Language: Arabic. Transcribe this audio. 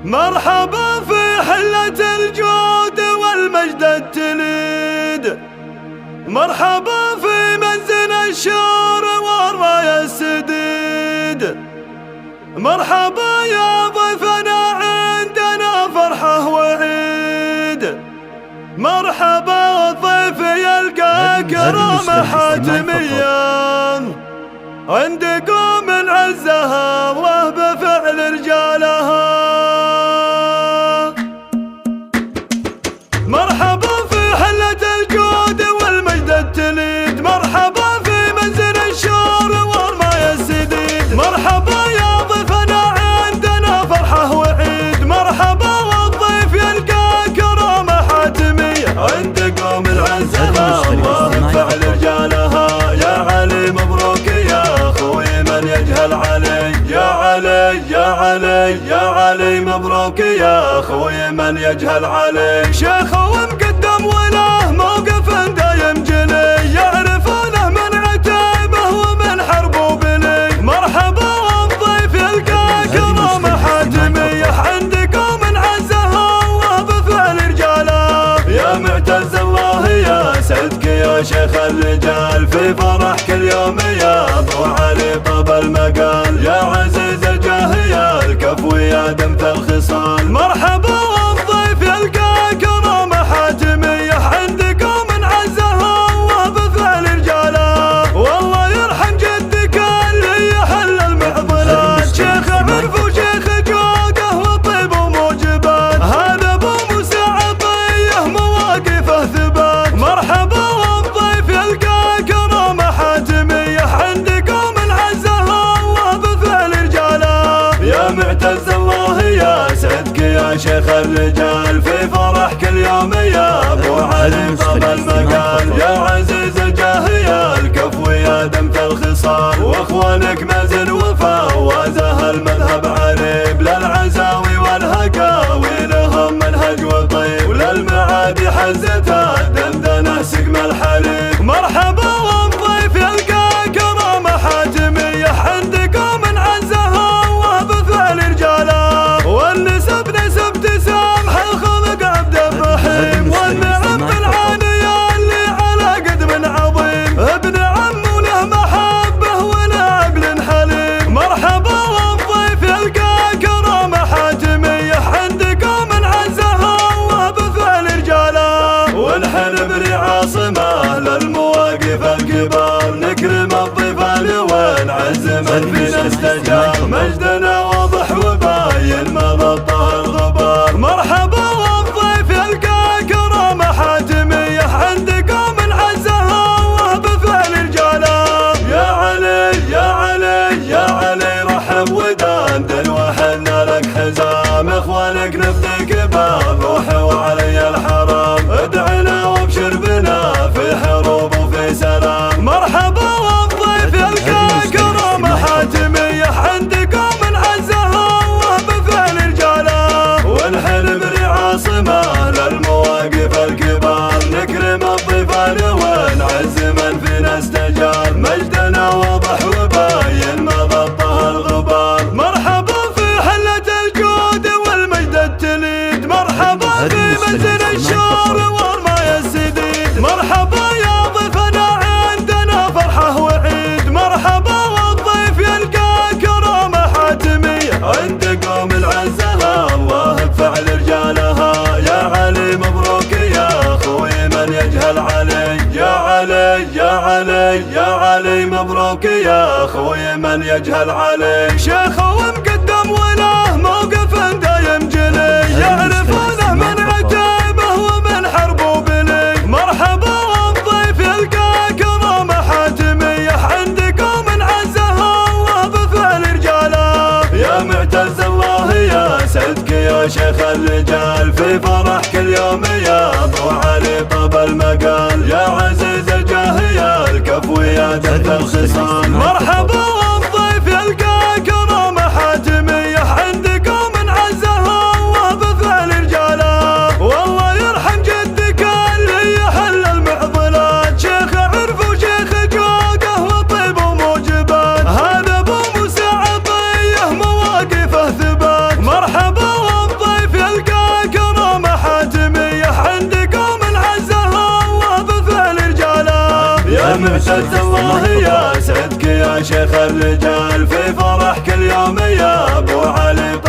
مرحبا في حلة الجود والمجد التليد، مرحبا في منزل الشور والراية السديد، مرحبا يا ضيفنا عندنا فرحة وعيد، مرحبا الضيف يلقى كرامة حاتمية عندكم من عزها الله بفعل رجالها. مرحبا في حلة الجود والمجد التليد، مرحبا في منزل الشور والماء السديد، مرحبا يا ضيفنا عندنا فرحة وعيد، مرحبا والضيف يلقى كرامة حاتمية عندكم من عزها الله بفعل رجالها. يا علي مبروك يا اخوي من يجهل علي، يا علي يا علي يا علي مبروك يا اخوي من يجهل علي. شيخ ومقدم وله موقف دايم جلي، يعرفونه من عتيبه ومن حربه بلي، مرحبا والضيف يلقى كرامة حاتمية عندكم من عزها الله بفعل رجاله. يا معتز الله يا صدق يا شيخ الرجال، في فرحك اليوم يا ابو علي طاب المقال، يا عزيز الجاه يا الكفو يا دمث الخصال، مرحبا والضيف يلقى كرامة حاتمية عندكم من عزها الله بفعل رجاله. والله يرحم جدك اللي يحل المعضلات، شيخ عرف وشيخ جوده وطيب وموجبات، هذا ابو موسى عطيه مواقفه ثبات، مرحبا والضيف يلقى كرامة حاتمية عندكم من عزها الله بفعل رجاله. يا معتز الله يا صدق يا شيخ الرجال، في فرحك اليوم يا ابو علي طاب المقال، يا عزيز الجاه يا الكفو يا دمث الخصال، واخوانك مازن وفا وازاه المذهب عريب، للعزاوي والهكاوي لهم منهج وطيب، وللمعادي حزتها دندنه سقم الحليب، مرحبا والضيف يلقى كرامة حاتمية عندكم من عزها الله بفعل رجاله. والنسب نسب تسامح الخلق عبد الرحيم، والنعم بالعانية اللي على قدم عظيم، ابن عم وله محبه وله عقل حليم، مرحبا والضيف يلقى كرامة حاتمية عندكم من عزها الله بفعل رجاله. ونحن عاصمة للمواقف الكبار، نكرم الضيف ونعز من فينا استجار، مجدنا واضح وباين ما غطاه الغبار، مرحبا والضيف يلقى كرامة حاتمية عندكم من عزها الله بفعل رجاله. يا علي يا علي يا علي رحب ودندن وحنا لك حزام، اخوانك نفدك بالروح وعلي الحرام، ادعنا وابشر بنا في حروب وفي سلام، مرحبا والضيف يلقى كرامة حاتمية عندكم من عزها الله بفعل رجاله. ونحن عاصمة للمواقف الكبار، نكرم الضيف ونعز من فينا استجار، مجدنا واضح وباين ما غطاه الغبار، مرحبا في حلة الجود والمجد التليد، مرحبا في منزل الشور والماء السديد، مرحبا يا ضيفنا عندنا فرحة وعيد، مرحبا والضيف يلقى كرامة حاتمية عندكم العزها الله بفعل رجالها. يا علي مبروك يا اخوي من يجهل علي، يا علي يا علي يا علي مبروك يا اخوي من يجهل علي. شيخ ومقدم وله موقف دايم جلي، يعرفونه من عتيبه ومن حربه بلي، مرحبا والضيف يلقى كرامة حاتمية عندكم من عزها الله بفعل رجاله. يا معتز الله يا صدق يا شيخ الرجال، في فرحك اليوم يا ابو علي طاب المقال، يا عزيز الجاه يا الكفو يا دمث الخصال، مرحبا والضيف يلقى كرامة حاتمية عندكم من عزها الله بفعل رجاله. والله يرحم جدك اللي يحل المعضلات، شيخ عرف وشيخ جوده وطيب وموجبات، هذا ابو موسى عطيه مواقفه ثبات، مرحبا مهجة الله يا صدق يا شيخ الرجال، في فرح كل يوم يا ابو علي.